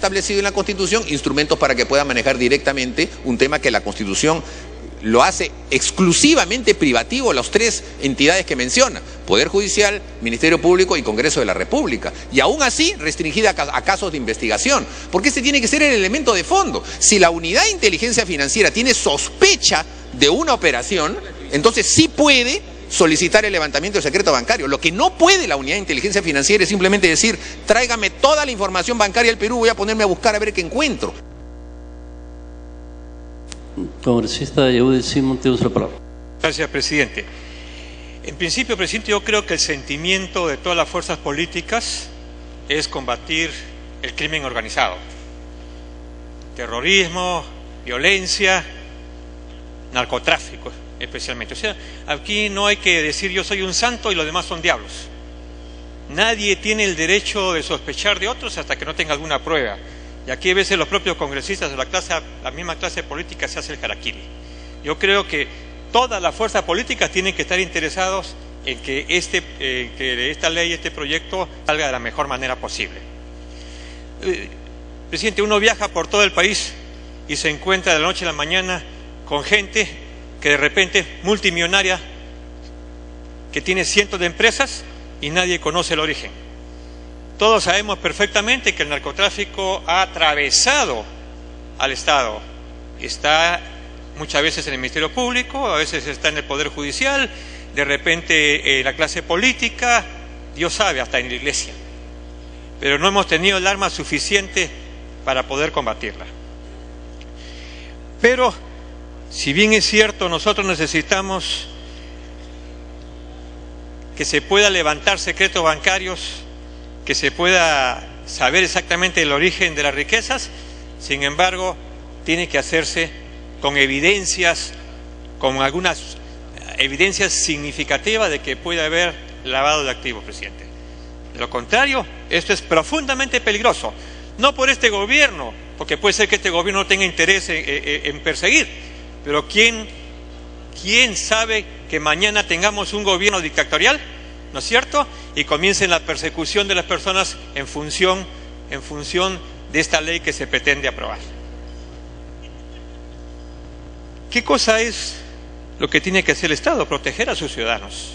establecido en la Constitución, instrumentos para que pueda manejar directamente un tema que la Constitución lo hace exclusivamente privativo a las tres entidades que menciona: Poder Judicial, Ministerio Público y Congreso de la República, y aún así restringida a casos de investigación, porque ese tiene que ser el elemento de fondo. Si la unidad de inteligencia financiera tiene sospecha de una operación, entonces sí puede solicitar el levantamiento del secreto bancario. Lo que no puede la unidad de inteligencia financiera es simplemente decir: tráigame toda la información bancaria del Perú, voy a ponerme a buscar a ver qué encuentro. Congresista Yehudi Simón, te uso la palabra. Gracias, presidente. En principio, presidente, yo creo que el sentimiento de todas las fuerzas políticas es combatir el crimen organizado. Terrorismo, violencia, narcotráfico especialmente. O sea, aquí no hay que decir yo soy un santo y los demás son diablos. Nadie tiene el derecho de sospechar de otros hasta que no tenga alguna prueba. Y aquí a veces los propios congresistas de la misma clase política se hace el harakiri. Yo creo que todas las fuerzas políticas tienen que estar interesados en que esta ley, este proyecto salga de la mejor manera posible. Presidente, uno viaja por todo el país y se encuentra de la noche a la mañana con gente que de repente multimillonaria, que tiene cientos de empresas y nadie conoce el origen. Todos sabemos perfectamente que el narcotráfico ha atravesado al Estado. Está muchas veces en el Ministerio Público, a veces está en el Poder Judicial, de repente la clase política, Dios sabe, hasta en la Iglesia. Pero no hemos tenido el arma suficiente para poder combatirla. Pero, si bien es cierto, nosotros necesitamos que se pueda levantar secretos bancarios, que se pueda saber exactamente el origen de las riquezas. Sin embargo, tiene que hacerse con evidencias, con algunas evidencias significativas de que puede haber lavado de activos, presidente. De lo contrario, esto es profundamente peligroso. No por este gobierno, porque puede ser que este gobierno no tenga interés en perseguir, pero ¿quién sabe que mañana tengamos un gobierno dictatorial? ¿No es cierto? Y comiencen la persecución de las personas en función de esta ley que se pretende aprobar. ¿Qué cosa es lo que tiene que hacer el Estado? Proteger a sus ciudadanos.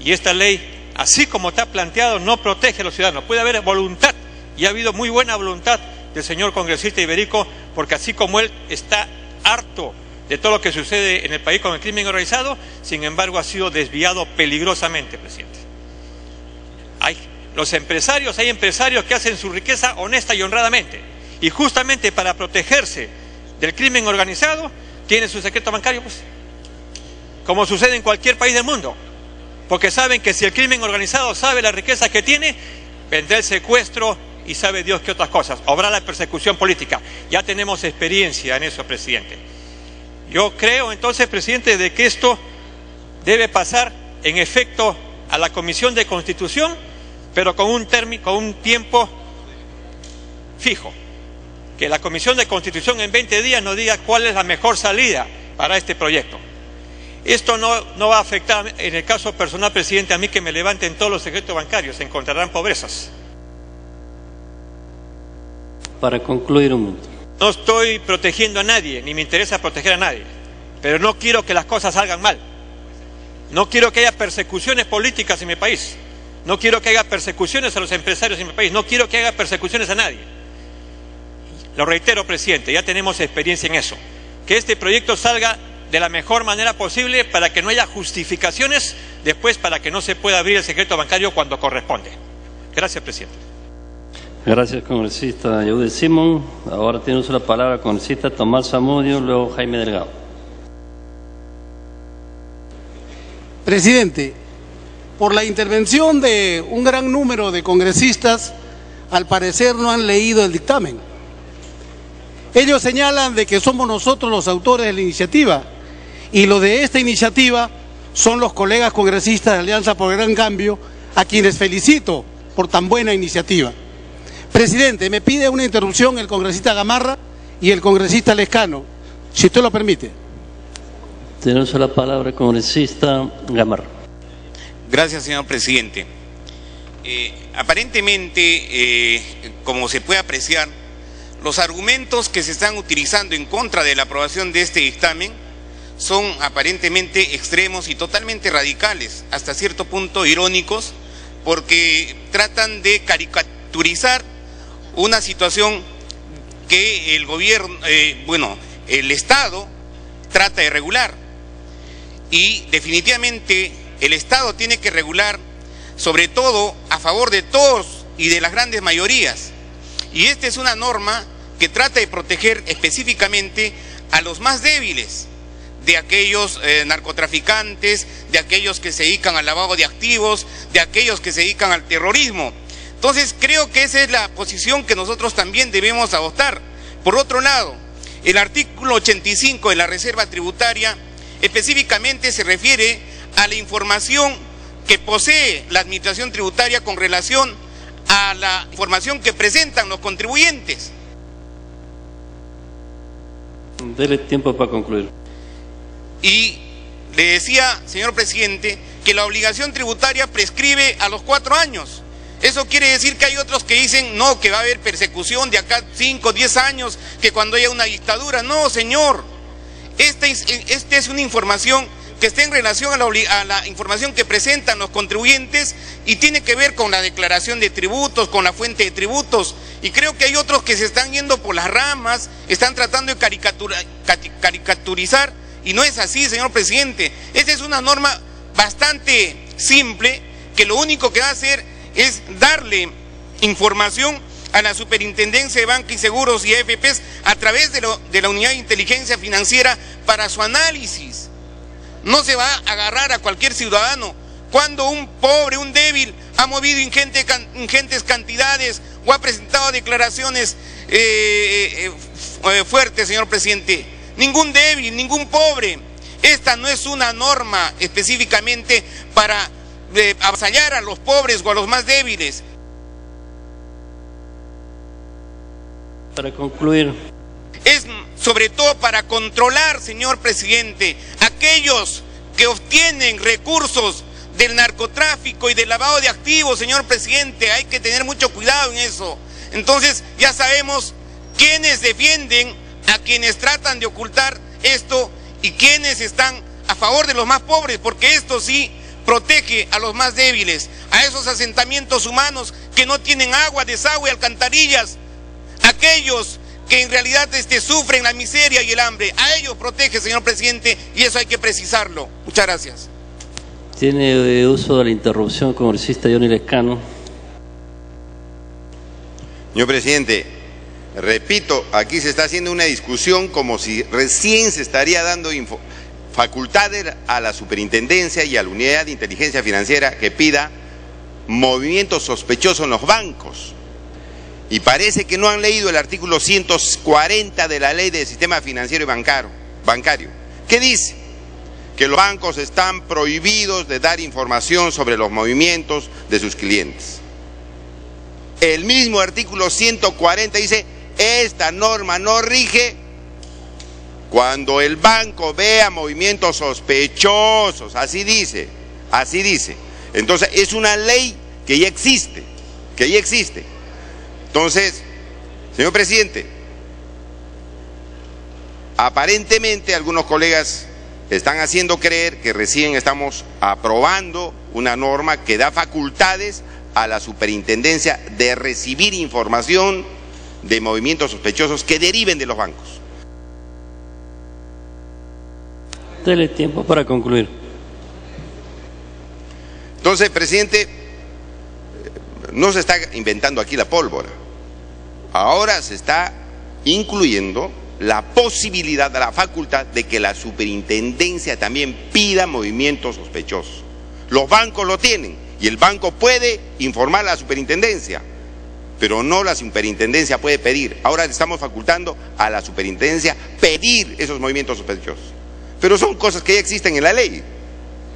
Y esta ley, así como está planteado, no protege a los ciudadanos. Puede haber voluntad, y ha habido muy buena voluntad del señor congresista Iberico, porque así como él está harto de todo lo que sucede en el país con el crimen organizado, sin embargo ha sido desviado peligrosamente, presidente. Hay empresarios que hacen su riqueza honesta y honradamente, y justamente para protegerse del crimen organizado tienen su secreto bancario, pues, como sucede en cualquier país del mundo, porque saben que si el crimen organizado sabe la riqueza que tiene, vendrá el secuestro y sabe Dios qué otras cosas, habrá la persecución política. Ya tenemos experiencia en eso, presidente. Yo creo entonces, presidente, de que esto debe pasar en efecto a la Comisión de Constitución, pero con un tiempo fijo. Que la Comisión de Constitución en 20 días nos diga cuál es la mejor salida para este proyecto. Esto no va a afectar, en el caso personal, presidente, a mí que me levanten todos los secretos bancarios, se encontrarán pobrezas. Para concluir un minuto. No estoy protegiendo a nadie, ni me interesa proteger a nadie, pero no quiero que las cosas salgan mal. No quiero que haya persecuciones políticas en mi país. No quiero que haya persecuciones a los empresarios en mi país. No quiero que haya persecuciones a nadie. Lo reitero, presidente, ya tenemos experiencia en eso. Que este proyecto salga de la mejor manera posible para que no haya justificaciones después para que no se pueda abrir el secreto bancario cuando corresponde. Gracias, presidente. Gracias, congresista Yehudi Simón. Ahora tiene uso la palabra el congresista Tomás Zamudio, luego Jaime Delgado. Presidente, por la intervención de un gran número de congresistas, al parecer no han leído el dictamen. Ellos señalan de que somos nosotros los autores de la iniciativa, y lo de esta iniciativa son los colegas congresistas de Alianza por el Gran Cambio, a quienes felicito por tan buena iniciativa. Presidente, me pide una interrupción el congresista Gamarra y el congresista Lescano, si usted lo permite. Tiene uso la palabra el congresista Gamarra. Gracias, señor presidente. Aparentemente, como se puede apreciar, los argumentos que se están utilizando en contra de la aprobación de este dictamen son aparentemente extremos y totalmente radicales, hasta cierto punto irónicos, porque tratan de caricaturizar una situación que el gobierno, el Estado trata de regular. Y definitivamente el Estado tiene que regular sobre todo a favor de todos y de las grandes mayorías. Y esta es una norma que trata de proteger específicamente a los más débiles, de aquellos narcotraficantes, de aquellos que se dedican al lavado de activos, de aquellos que se dedican al terrorismo. Entonces creo que esa es la posición que nosotros también debemos adoptar. Por otro lado, el artículo 85 de la reserva tributaria específicamente se refiere a la información que posee la administración tributaria con relación a la información que presentan los contribuyentes. Dele tiempo para concluir. Y le decía, señor presidente, que la obligación tributaria prescribe a los 4 años. Eso quiere decir que hay otros que dicen, no, que va a haber persecución de acá 5, 10 años, que cuando haya una dictadura. No, señor. Esta es una información que está en relación a la información que presentan los contribuyentes y tiene que ver con la declaración de tributos, con la fuente de tributos. Y creo que hay otros que se están yendo por las ramas, están tratando de caricaturizar, y no es así, señor presidente. Esta es una norma bastante simple, que lo único que va a hacer es darle información a la Superintendencia de Banca y Seguros y AFPs a través de la Unidad de Inteligencia Financiera para su análisis. No se va a agarrar a cualquier ciudadano. Cuando un pobre, un débil, ha movido ingentes cantidades o ha presentado declaraciones fuertes, señor presidente. Ningún débil, ningún pobre. Esta no es una norma específicamente para avasallar a los pobres o a los más débiles. Para concluir. Es sobre todo para controlar, señor presidente, aquellos que obtienen recursos del narcotráfico y del lavado de activos, señor presidente. Hay que tener mucho cuidado en eso. Entonces ya sabemos quiénes defienden a quienes tratan de ocultar esto y quienes están a favor de los más pobres, porque esto sí protege a los más débiles, a esos asentamientos humanos que no tienen agua, desagüe, alcantarillas, aquellos que en realidad sufren la miseria y el hambre. A ellos protege, señor presidente, y eso hay que precisarlo. Muchas gracias. Tiene uso de la interrupción, congresista Johnny Lescano. Señor presidente, repito, aquí se está haciendo una discusión como si recién se estaría dando facultades a la Superintendencia y a la Unidad de Inteligencia Financiera que pida movimientos sospechosos en los bancos. Y parece que no han leído el artículo 140 de la Ley del Sistema Financiero y Bancario. ¿Qué dice? Que los bancos están prohibidos de dar información sobre los movimientos de sus clientes. El mismo artículo 140 dice, esta norma no rige cuando el banco vea movimientos sospechosos. Así dice, así dice. Entonces es una ley que ya existe, Entonces, señor presidente, aparentemente algunos colegas están haciendo creer que recién estamos aprobando una norma que da facultades a la superintendencia de recibir información de movimientos sospechosos que deriven de los bancos. Dele tiempo para concluir. Entonces, presidente, no se está inventando aquí la pólvora. Ahora se está incluyendo la posibilidad, la facultad de que la superintendencia también pida movimientos sospechosos. Los bancos lo tienen y el banco puede informar a la superintendencia, pero no la superintendencia puede pedir. Ahora le estamos facultando a la superintendencia pedir esos movimientos sospechosos. Pero son cosas que ya existen en la ley,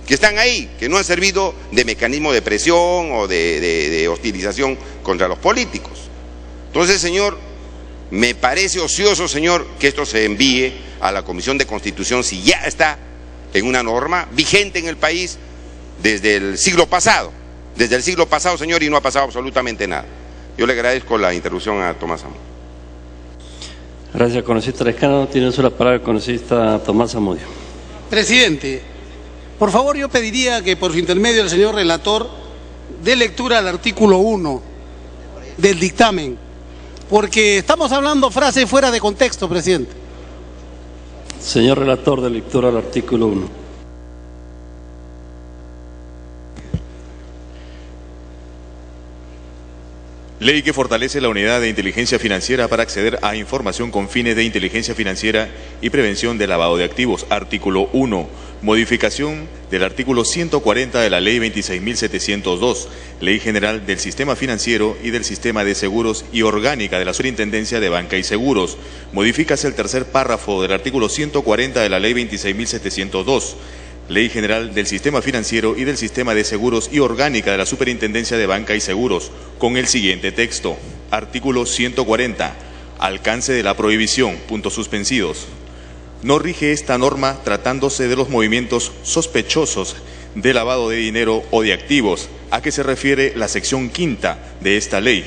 que están ahí, que no han servido de mecanismo de presión o de hostilización contra los políticos. Entonces, señor, me parece ocioso, señor, que esto se envíe a la Comisión de Constitución si ya está en una norma vigente en el país desde el siglo pasado. desde el siglo pasado, señor, y no ha pasado absolutamente nada. Yo le agradezco la interrupción a Tomás Zamudio. Gracias, congresista Lescano. Tiene uso la palabra el congresista Tomás Zamudio. Presidente, por favor yo pediría que por su intermedio el señor relator dé lectura al artículo 1 del dictamen, porque estamos hablando frases fuera de contexto, presidente. Señor relator, de lectura al artículo 1. Ley que fortalece la unidad de inteligencia financiera para acceder a información con fines de inteligencia financiera y prevención de lavado de activos. Artículo 1. Modificación del artículo 140 de la Ley 26.702, Ley General del Sistema Financiero y del Sistema de Seguros y orgánica de la Superintendencia de Banca y Seguros. Modifícase el tercer párrafo del artículo 140 de la Ley 26.702. Ley General del Sistema Financiero y del Sistema de Seguros y orgánica de la Superintendencia de Banca y Seguros, con el siguiente texto. Artículo 140. Alcance de la prohibición. Puntos suspensivos. No rige esta norma tratándose de los movimientos sospechosos de lavado de dinero o de activos, a que se refiere la sección quinta de esta ley,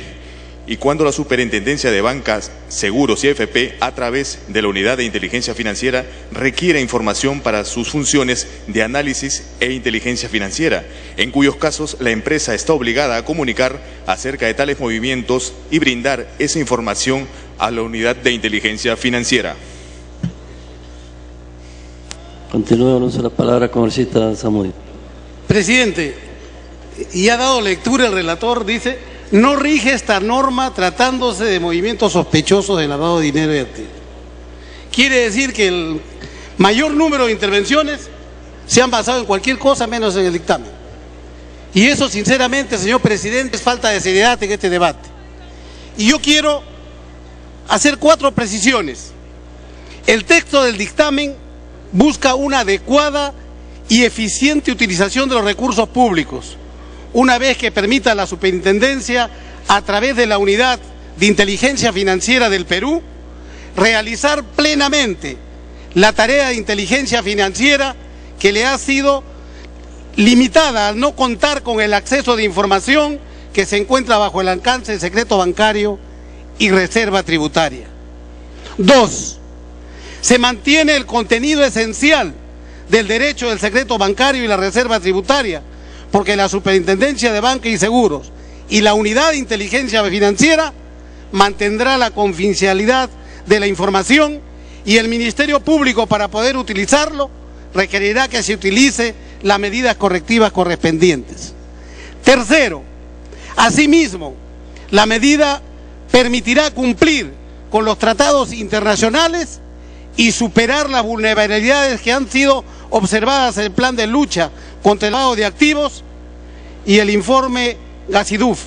y cuando la Superintendencia de Bancas, Seguros y AFP, a través de la Unidad de Inteligencia Financiera, requiere información para sus funciones de análisis e inteligencia financiera, en cuyos casos la empresa está obligada a comunicar acerca de tales movimientos y brindar esa información a la Unidad de Inteligencia Financiera. Continúa con uso de la palabra, congresista Zamudio. Presidente, y ha dado lectura el relator, dice: no rige esta norma tratándose de movimientos sospechosos de lavado de dinero y activos. Quiere decir que el mayor número de intervenciones se han basado en cualquier cosa menos en el dictamen. Y eso, sinceramente, señor presidente, es falta de seriedad en este debate. Y yo quiero hacer 4 precisiones. El texto del dictamen busca una adecuada y eficiente utilización de los recursos públicos, una vez que permita a la Superintendencia, a través de la Unidad de Inteligencia Financiera del Perú, realizar plenamente la tarea de inteligencia financiera que le ha sido limitada al no contar con el acceso de información que se encuentra bajo el alcance del secreto bancario y reserva tributaria. 2. Se mantiene el contenido esencial del derecho del secreto bancario y la reserva tributaria, porque la Superintendencia de Banca y Seguros y la Unidad de Inteligencia Financiera mantendrá la confidencialidad de la información, y el Ministerio Público, para poder utilizarlo, requerirá que se utilice las medidas correctivas correspondientes. Tercero, asimismo, la medida permitirá cumplir con los tratados internacionales y superar las vulnerabilidades que han sido observadas en el plan de lucha contra el lavado de activos y el informe Gasiduf.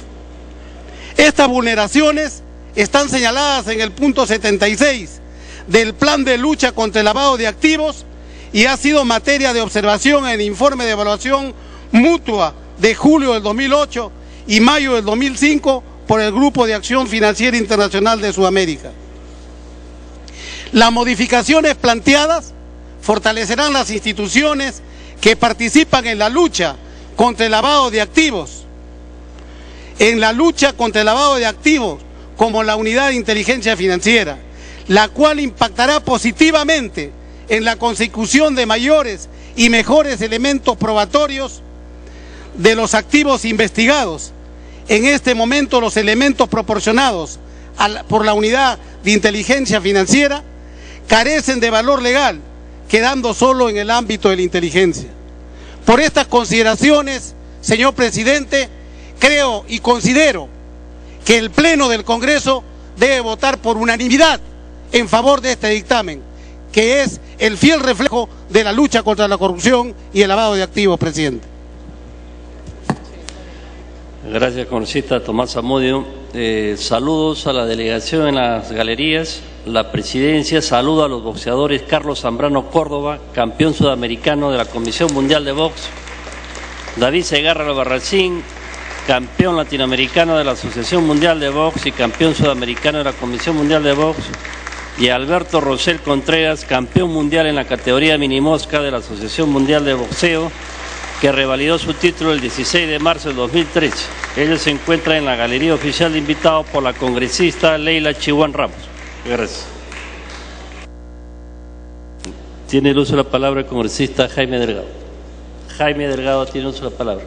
Estas vulneraciones están señaladas en el punto 76 del plan de lucha contra el lavado de activos y ha sido materia de observación en el informe de evaluación mutua de julio del 2008 y mayo del 2005 por el Grupo de Acción Financiera Internacional de Sudamérica. Las modificaciones planteadas fortalecerán las instituciones que participan en la lucha contra el lavado de activos, como la Unidad de Inteligencia Financiera, la cual impactará positivamente en la consecución de mayores y mejores elementos probatorios de los activos investigados. En este momento, los elementos proporcionados por la Unidad de Inteligencia Financiera carecen de valor legal, quedando solo en el ámbito de la inteligencia. Por estas consideraciones, señor presidente, creo y considero que el Pleno del Congreso debe votar por unanimidad en favor de este dictamen, que es el fiel reflejo de la lucha contra la corrupción y el lavado de activos, presidente. Gracias, congresista Tomás Zamudio. Saludos a la delegación en las galerías. La presidencia saluda a los boxeadores Carlos Zambrano Córdoba, campeón sudamericano de la Comisión Mundial de Box; David Segarra Albarracín, campeón latinoamericano de la Asociación Mundial de Box y campeón sudamericano de la Comisión Mundial de Box; y Alberto Rosell Contreras, campeón mundial en la categoría minimosca de la Asociación Mundial de Boxeo que revalidó su título el 16 de marzo del 2013. Ella se encuentra en la galería oficial de invitados por la congresista Leila Chihuán Ramos. Gracias. Tiene el uso de la palabra el congresista Jaime Delgado. Jaime Delgado tiene el uso de la palabra.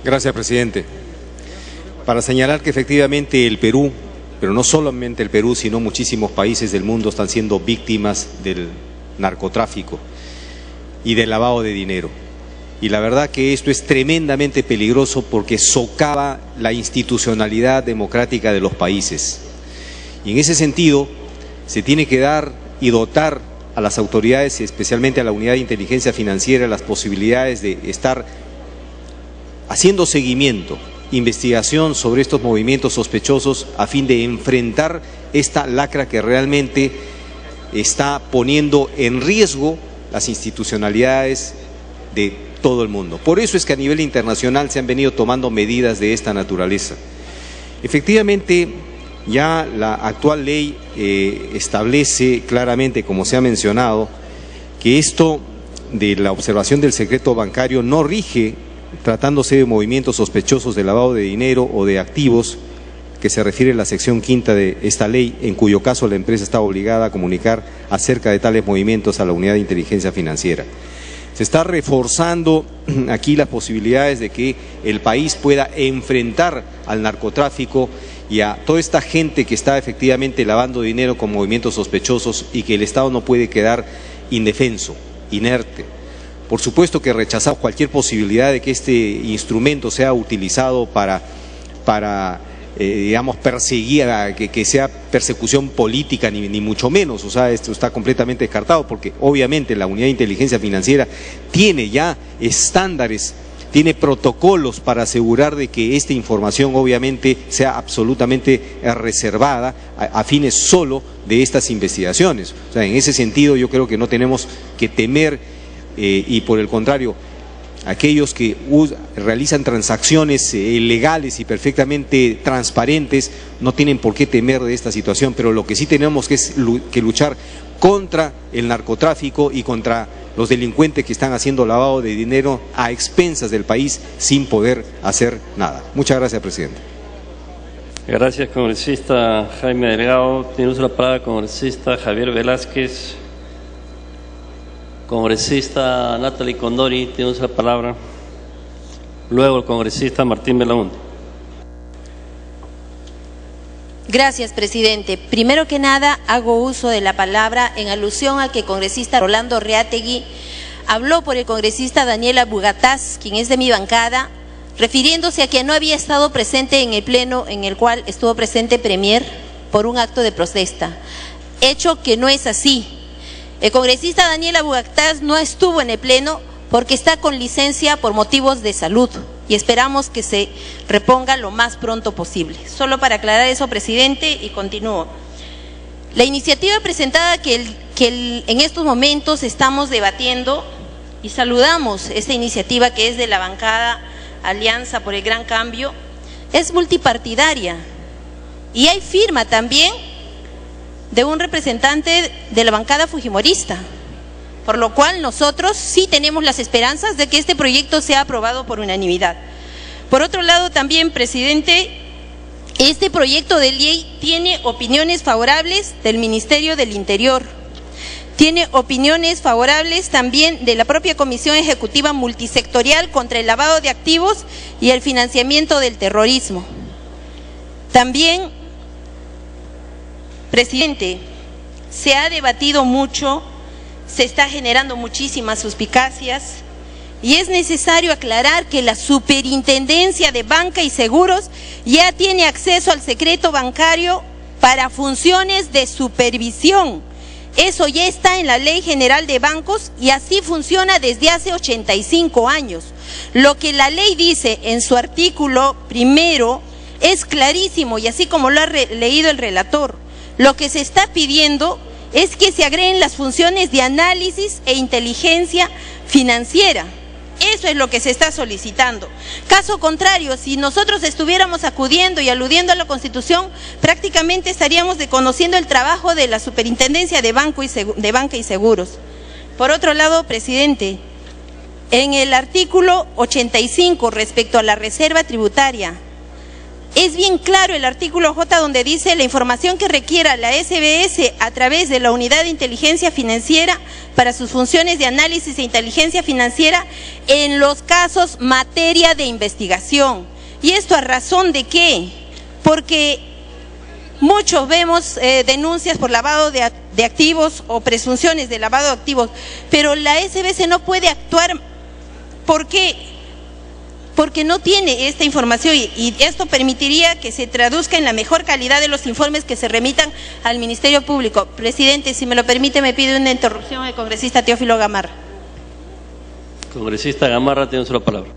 Gracias, presidente. Para señalar que efectivamente el Perú, pero no solamente el Perú, sino muchísimos países del mundo están siendo víctimas del narcotráfico y del lavado de dinero. Y la verdad que esto es tremendamente peligroso porque socava la institucionalidad democrática de los países. Y en ese sentido se tiene que dar y dotar a las autoridades, especialmente a la Unidad de Inteligencia Financiera, las posibilidades de estar haciendo seguimiento, investigación sobre estos movimientos sospechosos a fin de enfrentar esta lacra que realmente está poniendo en riesgo las institucionalidades de todo el mundo. Por eso es que a nivel internacional se han venido tomando medidas de esta naturaleza. Efectivamente, ya la actual ley establece claramente, como se ha mencionado, que esto de la observación del secreto bancario no rige tratándose de movimientos sospechosos de lavado de dinero o de activos, que se refiere a la sección 5ª de esta ley, en cuyo caso la empresa está obligada a comunicar acerca de tales movimientos a la Unidad de Inteligencia Financiera. Se está reforzando aquí las posibilidades de que el país pueda enfrentar al narcotráfico y a toda esta gente que está efectivamente lavando dinero con movimientos sospechosos y que el Estado no puede quedar indefenso, inerte. Por supuesto que rechazamos cualquier posibilidad de que este instrumento sea utilizado para digamos, perseguir, que sea persecución política, ni mucho menos. O sea, esto está completamente descartado porque obviamente la Unidad de Inteligencia Financiera tiene ya estándares, tiene protocolos para asegurar de que esta información obviamente sea absolutamente reservada a fines solo de estas investigaciones. O sea, en ese sentido yo creo que no tenemos que temer y por el contrario, aquellos que realizan transacciones legales y perfectamente transparentes no tienen por qué temer de esta situación, pero lo que sí tenemos que luchar contra el narcotráfico y contra los delincuentes que están haciendo lavado de dinero a expensas del país sin poder hacer nada. Muchas gracias, presidente. Gracias, congresista Jaime Delgado. Tiene uso de la palabra el congresista Javier Velázquez. Congresista Natalie Condori tiene uso de la palabra. Luego el congresista Martín Belaúnde. Gracias, presidente. Primero que nada, hago uso de la palabra en alusión al que el congresista Rolando Reategui habló por el congresista Daniela Bugatás, quien es de mi bancada, refiriéndose a que no había estado presente en el pleno en el cual estuvo presente Premier por un acto de protesta. Hecho que no es así. El congresista Daniela Bugatás no estuvo en el pleno porque está con licencia por motivos de salud y esperamos que se reponga lo más pronto posible. Solo para aclarar eso, presidente, y continúo. La iniciativa presentada en estos momentos estamos debatiendo y saludamos esta iniciativa que es de la bancada Alianza por el Gran Cambio, es multipartidaria y hay firma también de un representante de la bancada fujimorista, por lo cual nosotros sí tenemos las esperanzas de que este proyecto sea aprobado por unanimidad. Por otro lado también, presidente, este proyecto de ley tiene opiniones favorables del Ministerio del Interior, tiene opiniones favorables también de la propia Comisión Ejecutiva Multisectorial contra el Lavado de Activos y el Financiamiento del Terrorismo. También, presidente, se ha debatido mucho, se está generando muchísimas suspicacias y es necesario aclarar que la Superintendencia de Banca y Seguros ya tiene acceso al secreto bancario para funciones de supervisión. Eso ya está en la Ley General de Bancos y así funciona desde hace 85 años. Lo que la ley dice en su artículo primero es clarísimo y así como lo ha leído el relator. Lo que se está pidiendo es que se agreguen las funciones de análisis e inteligencia financiera, Eso es lo que se está solicitando. Caso contrario, si nosotros estuviéramos acudiendo y aludiendo a la Constitución, prácticamente estaríamos desconociendo el trabajo de la Superintendencia de Banca y Seguros. Por otro lado, presidente, en el artículo 85 respecto a la reserva tributaria, es bien claro el artículo J donde dice la información que requiera la SBS a través de la Unidad de Inteligencia Financiera para sus funciones de análisis e inteligencia financiera en los casos materia de investigación. ¿Y esto a razón de qué? Porque muchos vemos denuncias por lavado de activos o presunciones de lavado de activos, pero la SBS no puede actuar. ¿Por qué? Porque no tiene esta información y esto permitiría que se traduzca en la mejor calidad de los informes que se remitan al Ministerio Público. Presidente, si me lo permite, me pide una interrupción el congresista Teófilo Gamarra. Congresista Gamarra, tiene la palabra.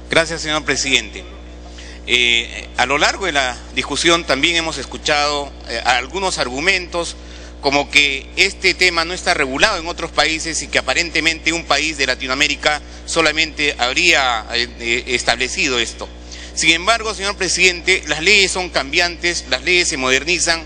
Gracias, señor presidente. A lo largo de la discusión también hemos escuchado algunos argumentos como que este tema no está regulado en otros países y que aparentemente un país de Latinoamérica solamente habría establecido esto. Sin embargo, señor presidente, las leyes son cambiantes, las leyes se modernizan.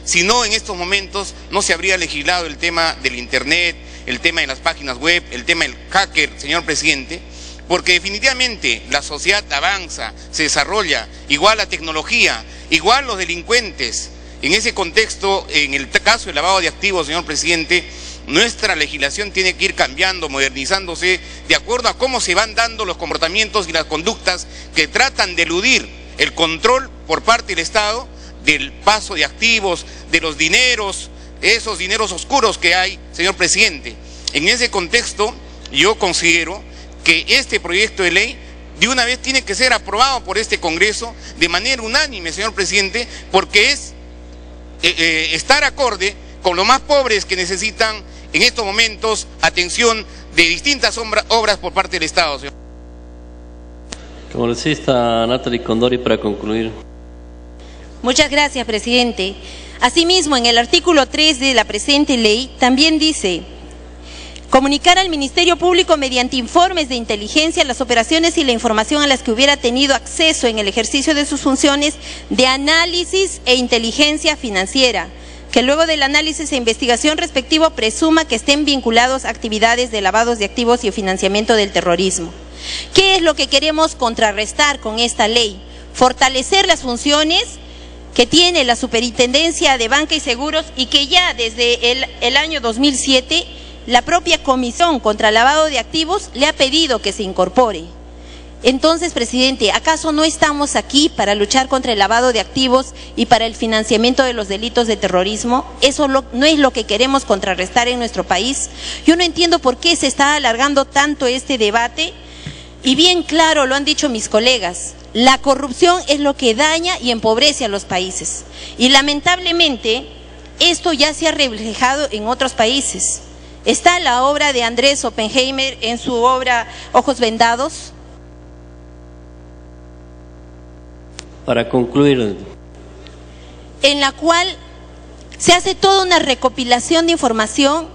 Si no, en estos momentos no se habría legislado el tema del Internet, el tema de las páginas web, el tema del hacker, señor presidente, porque definitivamente la sociedad avanza, se desarrolla, igual la tecnología, igual los delincuentes. En ese contexto, en el caso del lavado de activos, señor presidente, nuestra legislación tiene que ir cambiando, modernizándose, de acuerdo a cómo se van dando los comportamientos y las conductas que tratan de eludir el control por parte del Estado del paso de activos, de los dineros, esos dineros oscuros que hay, señor presidente. En ese contexto, yo considero que este proyecto de ley de una vez tiene que ser aprobado por este Congreso de manera unánime, señor presidente, porque es estar acorde con los más pobres que necesitan en estos momentos atención de distintas obras por parte del Estado, señor. Congresista Natalie Condori, para concluir. Muchas gracias, presidente. Asimismo, en el artículo 3 de la presente ley también dice: comunicar al Ministerio Público mediante informes de inteligencia las operaciones y la información a las que hubiera tenido acceso en el ejercicio de sus funciones de análisis e inteligencia financiera, que luego del análisis e investigación respectivo presuma que estén vinculados a actividades de lavados de activos y financiamiento del terrorismo. ¿Qué es lo que queremos contrarrestar con esta ley? Fortalecer las funciones que tiene la Superintendencia de Banca y Seguros y que ya desde el año 2007 la propia Comisión contra el Lavado de Activos le ha pedido que se incorpore. Entonces, presidente, ¿acaso no estamos aquí para luchar contra el lavado de activos y para el financiamiento de los delitos de terrorismo? ¿Eso no es lo que queremos contrarrestar en nuestro país? Yo no entiendo por qué se está alargando tanto este debate y bien claro lo han dicho mis colegas. La corrupción es lo que daña y empobrece a los países. Y lamentablemente esto ya se ha reflejado en otros países. Está la obra de Andrés Oppenheimer en su obra Ojos Vendados. Para concluir. En la cual se hace toda una recopilación de información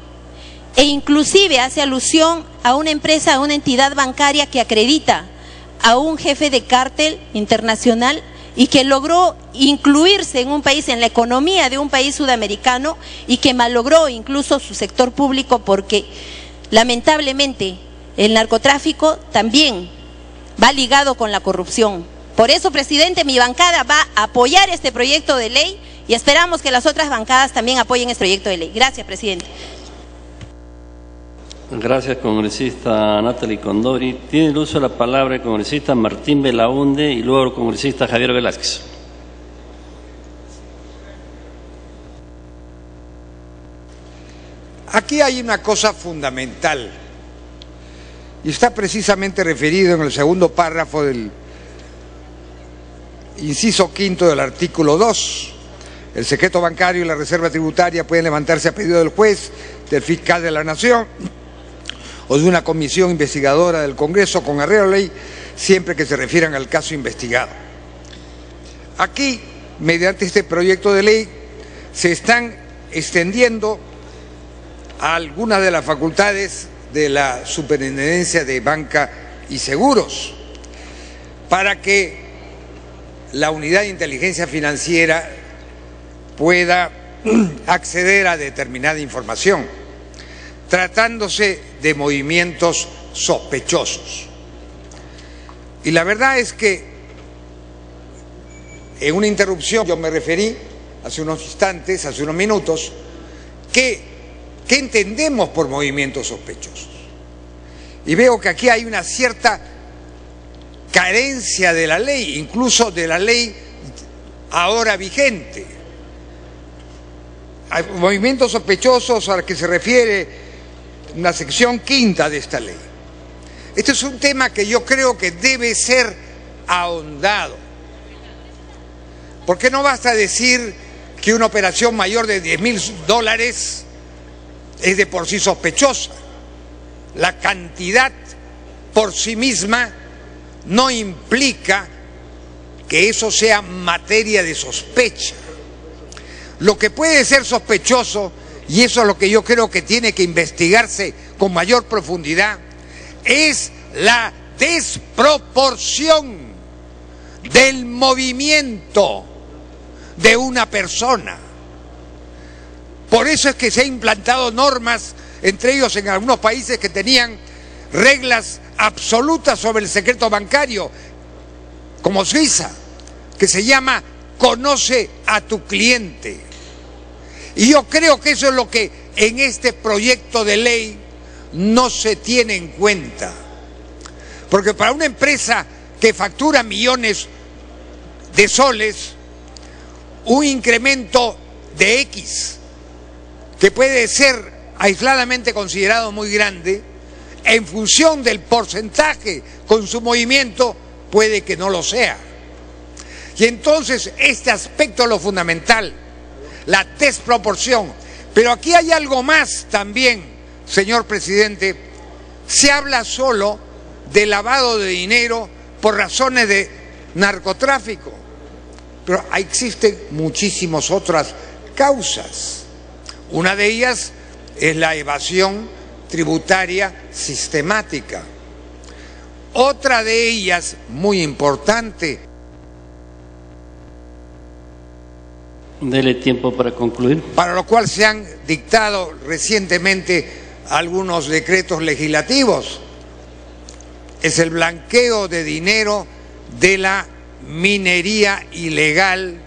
e inclusive hace alusión a una empresa, a una entidad bancaria que acredita a un jefe de cártel internacional y que logró incluirse en un país, en la economía de un país sudamericano y que malogró incluso su sector público porque lamentablemente el narcotráfico también va ligado con la corrupción. Por eso, presidente, mi bancada va a apoyar este proyecto de ley y esperamos que las otras bancadas también apoyen este proyecto de ley. Gracias, presidente. Gracias, congresista Natalie Condori. Tiene el uso de la palabra el congresista Martín Belaunde y luego el congresista Javier Velázquez. Aquí hay una cosa fundamental y está precisamente referido en el segundo párrafo del inciso quinto del artículo 2. El secreto bancario y la reserva tributaria pueden levantarse a pedido del juez, del fiscal de la Nación o de una comisión investigadora del Congreso con arreglo a la ley, siempre que se refieran al caso investigado. Aquí, mediante este proyecto de ley, se están extendiendo a algunas de las facultades de la Superintendencia de Banca y Seguros, para que la Unidad de Inteligencia Financiera pueda acceder a determinada información, tratándose de movimientos sospechosos. Y la verdad es que en una interrupción yo me referí hace unos instantes, hace unos minutos, ¿qué entendemos por movimientos sospechosos? Y veo que aquí hay una cierta carencia de la ley, incluso de la ley ahora vigente. Hay movimientos sospechosos a los que se refiere la sección 5ª de esta ley. Este es un tema que yo creo que debe ser ahondado, porque no basta decir que una operación mayor de $10.000 es de por sí sospechosa. La cantidad por sí misma no implica que eso sea materia de sospecha. Lo que puede ser sospechoso, y eso es lo que yo creo que tiene que investigarse con mayor profundidad, es la desproporción del movimiento de una persona. Por eso es que se han implantado normas, entre ellos en algunos países que tenían reglas absolutas sobre el secreto bancario, como Suiza, que se llama conoce a tu cliente. Y yo creo que eso es lo que en este proyecto de ley no se tiene en cuenta. Porque para una empresa que factura millones de soles, un incremento de X, que puede ser aisladamente considerado muy grande, en función del porcentaje con su movimiento, puede que no lo sea. Y entonces este aspecto es lo fundamental, la desproporción. Pero aquí hay algo más también, señor presidente. Se habla solo de lavado de dinero por razones de narcotráfico, pero existen muchísimas otras causas. Una de ellas es la evasión tributaria sistemática. Otra de ellas, muy importante. Dele tiempo para concluir. Para lo cual se han dictado recientemente algunos decretos legislativos. Es el blanqueo de dinero de la minería ilegal